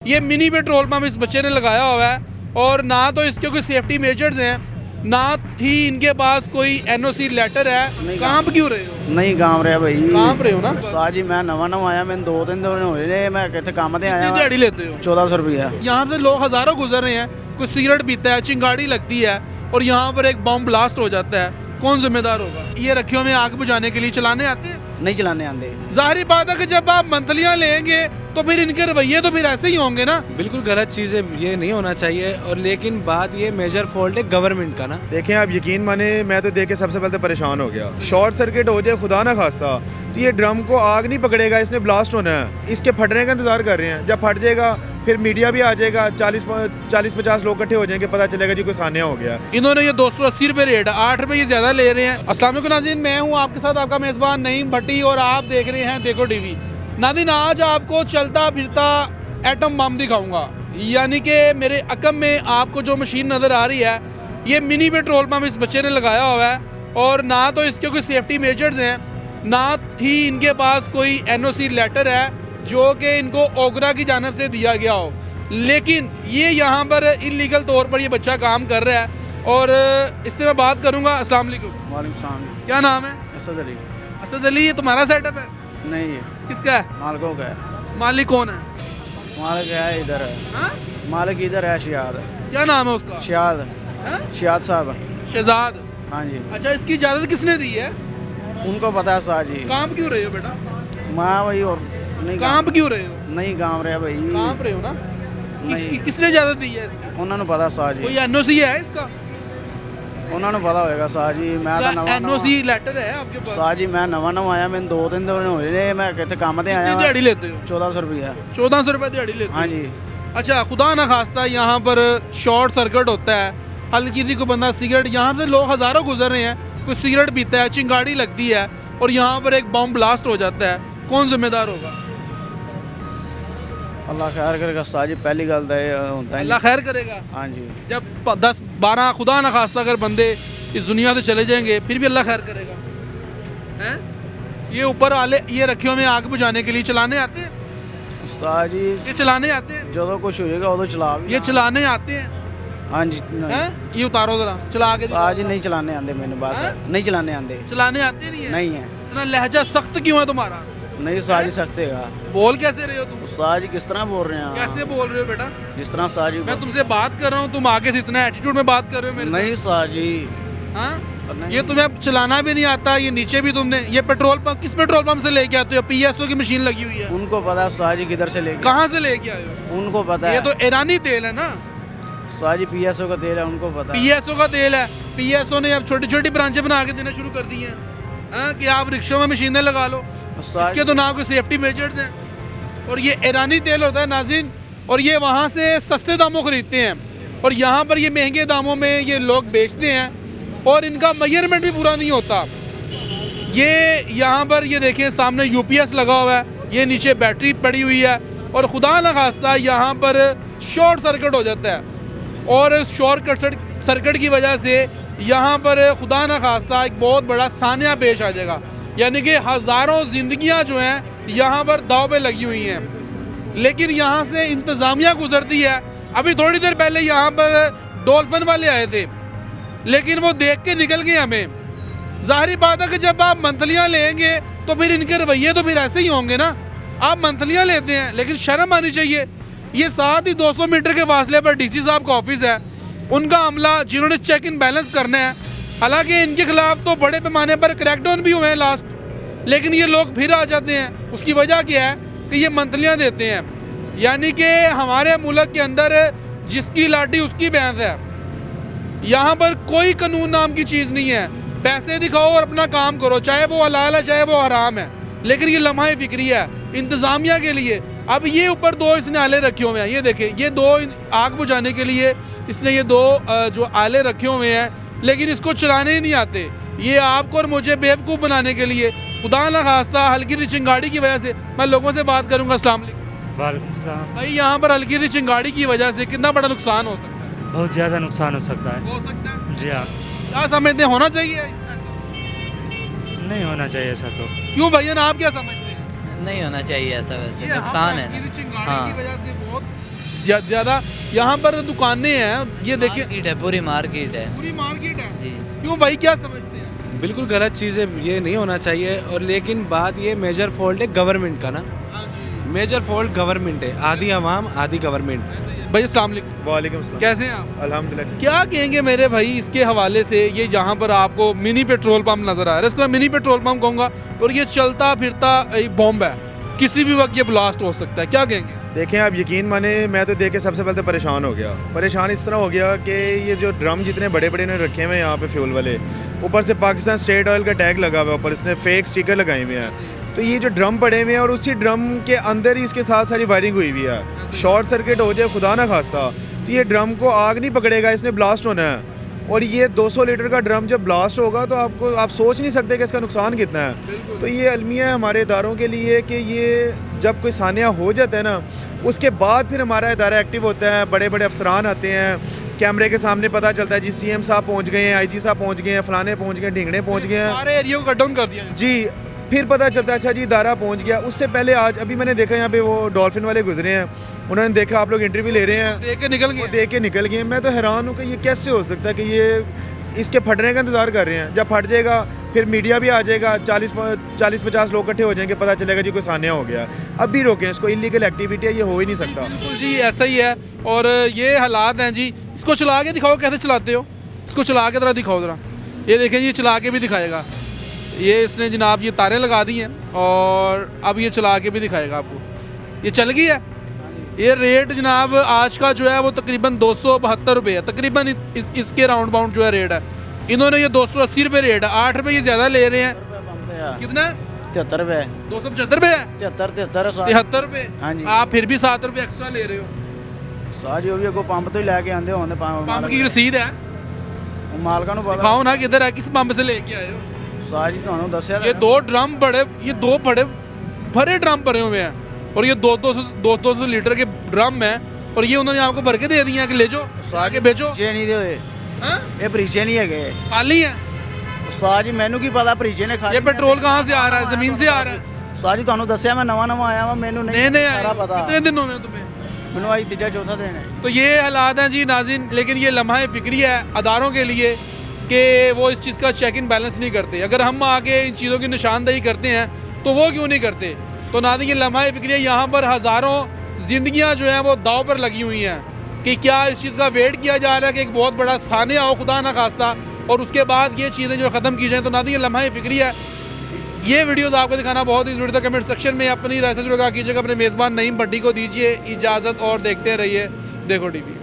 ये mini petrol pump इस बच्चे ने लगाया हुआ है और ना तो इसके कोई सेफ्टी मेजर्स हैं, ना ही इनके पास कोई एनओसी लेटर है। कांप क्यों रहे हो? नहीं काम रहा भाई। कांप रहे हो ना? साज जी मैं नवा आया, मैंने 2-3 दिन होए मैं कितने काम ते आया। दिहाड़ी लेते हो? 1400 रुपया। यहाँ से लोग हजारों गुजर रहे हैं, कोई सिगरेट पीता है, चिंगाड़ी लगती है और यहाँ पर एक बम ब्लास्ट हो जाता है। कौन जिम्मेदार होगा? ये रखियों में आग बुझाने के लिए चलाने आते हैं? नहीं चलाने आते। जाहिर बात है कि जब आप मंथलियाँ लेंगे तो फिर इनके रवैये तो फिर ऐसे ही होंगे ना। बिल्कुल गलत चीज़ है, ये नहीं होना चाहिए। और लेकिन बात ये मेजर फॉल्ट है गवर्नमेंट का ना। देखें आप यकीन माने, मैं तो देख के सबसे पहले तो परेशान हो गया। शॉर्ट सर्किट हो जाए खुदा ना खास्ता तो ये ड्रम को आग नहीं पकड़ेगा, इसने ब्लास्ट होना है। इसके फटने का इंतजार कर रहे हैं। जब फट जाएगा फिर मीडिया भी आ जाएगा, 40-50 लोग इकट्ठे हो जाएंगे, पता चलेगा जी कोई सान्या हो गया। इन्होंने ये 280 रुपये रेट, 8 रुपये ये ज्यादा ले रहे हैं। अस्सलाम वालेकुम नाज़रीन, मैं हूँ आपके साथ आपका मेज़बान नईम भट्टी और आप देख रहे हैं देखो टीवी। नाज़रीन आज आपको चलता फिरता एटम बम दिखाऊंगा, यानी कि मेरे अकम में आपको जो मशीन नज़र आ रही है ये मिनी पेट्रोल पंप इस बच्चे ने लगाया हुआ है और ना तो इसके कोई सेफ्टी मेजर्स हैं, ना ही इनके पास कोई एनओसी लेटर है जो कि इनको ओगरा की जानब से दिया गया हो। लेकिन ये यहाँ पर इलीगल तौर पर ये बच्चा काम कर रहा है और इससे मैं बात करूँगा। अस्सलाम वालेकुम। वालेकुम सलाम। क्या नाम है? असद अली। असद अली, ये तुम्हारा सेटअप है? नहीं है, किसका है? मालिकों का है। मालिक कौन है? मालिक है इधर है। हाँ? मालिक इधर है, शियाद। क्या नाम है उसका? शियाद। हाँ? शियाद साहब। शहजाद। हाँ जी। अच्छा, इसकी इजाज़त किसने दी है? उनको पता है साज जी। काम क्यों रहे हो बेटा? माँ भाई और नहीं कांप क्यों रहे हो? नहीं काम रहा भाई। कांप रहे हो ना? नहीं। किसने इजाज़त दी है इसकी? उन्होंने पता साज जी। कोई एनओसी है इसका? उन्होंने पता होएगा साज जी। मैं तो नवा एनओसी लेटर है आपके पास? साज जी मैं नवा आया, मैंने 2-3 दिन होए मैं कितने काम ते कितनी आया। दिहाड़ी लेते हो? 1400 रुपया। 1400 रुपये दिहाड़ी लेते हो? हाँ जी। अच्छा, खुदा ना खास्ता यहाँ पर शॉर्ट सर्किट होता है, हल्की सी को बंदा सिगरेट, यहाँ से लोग हज़ारों गुजर रहे हैं, कोई सिगरेट पीता है, चिंगाड़ी लगती है और यहाँ पर एक बम ब्लास्ट हो जाता है। कौन जिम्मेदार होगा? अल्लाह खैर करेगा साज जी। पहली गल तो ये होता है। अल्लाह खैर करेगा। हाँ जी। जब 10-12 खुदा ना खास्ता अगर बंदे इस दुनिया से चले जाएंगे फिर भी अल्लाह खैर करेगा। हैं? ये ऊपर वाले ये रखियों में आग बुझाने के लिए चलाने आते हैं? साज जी ये चलाने आते हैं? जो कुछ होएगा उदो चला भी। ये चलाने आते हैं? हाँ जी। हैं? ये उतारो जरा, चला के साज जी नहीं चलाने आते मैंने बस। हाँ? नहीं चलाने आते। चलाने आते नहीं है? नहीं है। इतना लहजा सख्त क्यों है तुम्हारा? नहीं साज जी सकतेगा। बोल कैसे रहे हो तुम? साज जी किस तरह बोल रहे हैं? कैसे बोल रहे हो बेटा? जिस तरह साज जी मैं तुमसे बात कर रहा हूँ, तुम आगे से इतना एटीट्यूड में बात कर रहे हो मेरे नहीं साज जी। से। हाँ? नहीं। ये तुम्हें अब चलाना भी नहीं आता। ये नीचे भी तुमने ये पेट्रोल पंप, किस पेट्रोल पंप से लेके आते हो? पीएसओ की मशीन लगी हुई है। उनको पता है साज जी किधर से लेके। कहाँ से लेके आए हो? उनको पता ये है। तो ईरानी तेल है ना? साज जी पीएसओ का तेल है, उनको पता है। पीएसओ का तेल है। पीएसओ ने अब छोटी छोटी ब्रांचें बना के देना शुरू कर दी हैं। हाँ, कि आप रिक्शों में मशीनें लगा लो। साज इसके तो ना कोई सेफ्टी मेजर्स हैं। और ये ईरानी तेल होता है नाज़रीन, और ये वहाँ से सस्ते दामों खरीदते हैं और यहाँ पर ये महंगे दामों में ये लोग बेचते हैं और इनका मेजरमेंट भी पूरा नहीं होता। ये यहाँ पर ये देखें सामने यूपीएस लगा हुआ है, ये नीचे बैटरी पड़ी हुई है और खुदा न खास्ता यहाँ पर शॉर्ट सर्किट हो जाता है और इस शॉर्ट सर्किट की वजह से यहाँ पर खुदा न खास्ता एक बहुत बड़ा सान्या पेश आ जाएगा, यानी कि हज़ारों ज़िंदगियाँ जो हैं यहाँ पर दाव पे लगी हुई हैं। लेकिन यहाँ से इंतज़ामिया गुजरती है। अभी थोड़ी देर पहले यहाँ पर डॉल्फिन वाले आए थे, लेकिन वो देख के निकल गए हमें। ज़ाहिर बात है कि जब आप मंथलियाँ लेंगे तो फिर इनके रवैये तो फिर ऐसे ही होंगे ना। आप मंथलियाँ लेते हैं लेकिन शर्म आनी चाहिए। ये साथ ही 200 मीटर के फासले पर डीसी साहब का ऑफिस है, उनका अमला जिन्होंने चेक इन बैलेंस करना है। हालांकि इनके खिलाफ तो बड़े पैमाने पर क्रैकडाउन भी हुए हैं लास्ट, लेकिन ये लोग फिर आ जाते हैं। उसकी वजह क्या है कि ये मंथलियाँ देते हैं, यानी कि हमारे मुल्क के अंदर जिसकी लाठी उसकी भैंस है। यहाँ पर कोई कानून नाम की चीज़ नहीं है। पैसे दिखाओ और अपना काम करो, चाहे वो हलाल है चाहे वो हराम है, लेकिन ये लम्हा फिक्री है इंतज़ामिया के लिए। अब ये ऊपर 2 इसने आले रखे हुए हैं, ये देखें, ये 2 आग बुझाने के लिए इसने ये 2 जो आले रखे हुए हैं, लेकिन इसको चलाने ही नहीं आते। ये आपको और मुझे बेवकूफ़ बनाने के लिए। खुदा न खास्ता हल्की सी चिंगाड़ी की वजह से, मैं लोगों से बात करूँगा। अस्सलाम वालेकुम भाई, यहाँ पर हल्की सी चिंगाड़ी की वजह से कितना बड़ा नुकसान हो सकता है? बहुत ज़्यादा नुकसान हो सकता है। हो सकता है जी हाँ। क्या समझते हैं, होना चाहिए ऐसा? नहीं होना चाहिए ऐसा तो। क्यों भैया, आप क्या समझते हैं? नहीं होना चाहिए ऐसा, वैसे ये नुकसान है हल्की सी चिंगाड़ी हाँ। की वजह से बहुत ज़्यादा यहाँ पर दुकानें हैं, ये देखिए मार्केट है, पूरी मार्केट है पूरी मार्केट है। जी। क्यों भाई, क्या समझते हैं? बिल्कुल गलत चीज़ है, ये नहीं होना चाहिए। और लेकिन बात ये मेजर फॉल्ट है गवर्नमेंट का ना, हाँ जी, मेजर फॉल्ट गवर्नमेंट है, आधी आवाम आधी गवर्नमेंट। ऐसा ही है। भाई अस्सलाम वालेकुम, वालेकुम अस्सलाम। कैसे हैं आप? अल्हम्दुलिल्लाह। क्या कहेंगे मेरे भाई इसके हवाले से? ये जहाँ पर आपको मिनी पेट्रोल पंप नज़र आ रहा है, इसको मैं मिनी पेट्रोल पंप कहूँगा, और ये चलता फिरता एक बॉम्ब है, किसी भी वक्त ये ब्लास्ट हो सकता है, क्या कहेंगे? देखें आप यकीन माने, मैं तो देख के सबसे पहले तो परेशान हो गया। परेशान इस तरह हो गया कि ये जो ड्रम जितने बड़े बड़े इन्होंने रखे हुए हैं यहाँ पे फ्यूल वाले, ऊपर से पाकिस्तान स्टेट ऑयल का टैग लगा हुआ है, ऊपर इसने फेक स्टिकर लगाए हुए हैं। तो ये जो ड्रम पड़े हुए हैं और उसी ड्रम के अंदर ही इसके साथ सारी वायरिंग हुई हुई है। शॉर्ट सर्किट हो जाए खुदा ना खास्ता तो ये ड्रम को आग नहीं पकड़ेगा, इसने ब्लास्ट होना है। और ये 200 लीटर का ड्रम जब ब्लास्ट होगा तो आप सोच नहीं सकते कि इसका नुकसान कितना है। तो ये अलमिया है हमारे इदारों के लिए कि ये जब कोई सानिया हो जाता है ना, उसके बाद फिर हमारा इदारा एक्टिव होता है, बड़े बड़े अफसरान आते हैं, कैमरे के सामने पता चलता है जी सीएम साहब पहुंच गए हैं, आईजी साहब पहुंच गए हैं, फलाने पहुंच गए, ढिंगड़े पहुंच गए हैं, सारे एरिया को कट डाउन कर दिया है। जी। फिर पता चलता है अच्छा जी इदारा पहुंच गया। उससे पहले आज अभी मैंने देखा यहाँ पे वो डॉल्फिन वाले गुजरे हैं, उन्होंने देखा आप लोग इंटरव्यू ले रहे हैं, देख के निकल वो गए। देख के निकल गए। मैं तो हैरान हूँ कि ये कैसे हो सकता है कि ये इसके फटने का इंतज़ार कर रहे हैं। जब फट जाएगा फिर मीडिया भी आ जाएगा, 40-50 लोग इकट्ठे हो जाएंगे, पता चलेगा जी कोई सानिया हो गया। अब भी रोकें इसको, इलीगल एक्टिविटी है, ये हो ही नहीं सकता। बिल्कुल जी, ऐसा ही है। और ये हालात हैं जी। इसको चला के दिखाओ, कैसे चलाते हो, इसको चला के ज़रा दिखाओ ज़रा। ये देखें, ये चला के भी दिखाएगा। ये इसने जनाब ये तारें लगा दी हैं और अब ये चला के भी दिखाएगा आपको। ये चल गई है। ये रेट जनाब आज का जो है वो तकरीबन 272 रुपये है, तकरीबन इसके राउंड बाउंड जो है रेट है। इन्होंने ये 280 रुपये रेट है, 8 रुपये ये ज़्यादा ले रहे हैं। कितना? 73 रुपये, 275 रुपये है, 73 73 रुपये। हाँ जी। आप फिर भी 7 रुपये एक्स्ट्रा ले रहे हो। सारी भी अगो पंप तो ही लैके आंदे होंगे पंप की रसीद है, मालका ਨੂੰ ਪਤਾ दिखाओ ना किधर है, किस पंप से लेके आए हो। सारी ਤੁਹਾਨੂੰ ਦੱਸਿਆ ये दो ड्रम बड़े, ये दो बड़े भरे ड्रम भरे हुए हैं, और ये 200 लीटर के ड्रम हैं, और ये उन्होंने आपको भर के दे दिए हैं कि ले जाओ आगे बेचो। ਭਰੀਚੇ ਨਹੀਂ ਦੇ ਹੋਏ, हाँ? ਇਹ ਭਰੀਚੇ ਨਹੀਂ ਹੈਗੇ। खाली है। ਸਾਰੀ ਮੈਨੂੰ ਕੀ ਪਤਾ ਭਰੀਚੇ ਨੇ ਖਾ ये पेट्रोल कहाँ से आ रहा है? जमीन से आ रहा है। ਸਾਰੀ ਤੁਹਾਨੂੰ ਦੱਸਿਆ ਮੈਂ ਨਵਾਂ ਆਇਆ ਵਾਂ, ਮੈਨੂੰ नए नए आए ਸਾਰਾ हो। ਪਤਾ। कितने दिन हो गए तुम्हें? ਮੈਨੂੰ ਅੱਜ ਤੀਜਾ ਚੌਥਾ ਦਿਨ ਹੈ। तो ये हालात हैं जी नाज़रीन। लेकिन ये लम्हा फिक्री है अदारों के लिए कि वो इस चीज़ का चेक इन बैलेंस नहीं करते। अगर हम आगे इन चीज़ों की निशानदेही करते हैं तो वो क्यों नहीं करते? तो नाज़रीन, ये लम्हा फिक्री है। यहाँ पर हज़ारों ज़िंदगियाँ जो हैं वो दाव पर लगी हुई हैं कि क्या इस चीज़ का वेट किया जा रहा है कि एक बहुत बड़ा सानिया हो खुदा ना खास्ता, और उसके बाद ये चीज़ें जो ख़त्म की जाएँ। तो नाज़रीन, ये लम्हा फिक्री है। ये वीडियोस आपको दिखाना बहुत ही ज़रूरी था। कमेंट सेक्शन में अपनी राय से जुड़ा कीजिएगा, अपने मेज़बान नईम भट्टी को दीजिए इजाज़त और देखते रहिए देखो टीवी।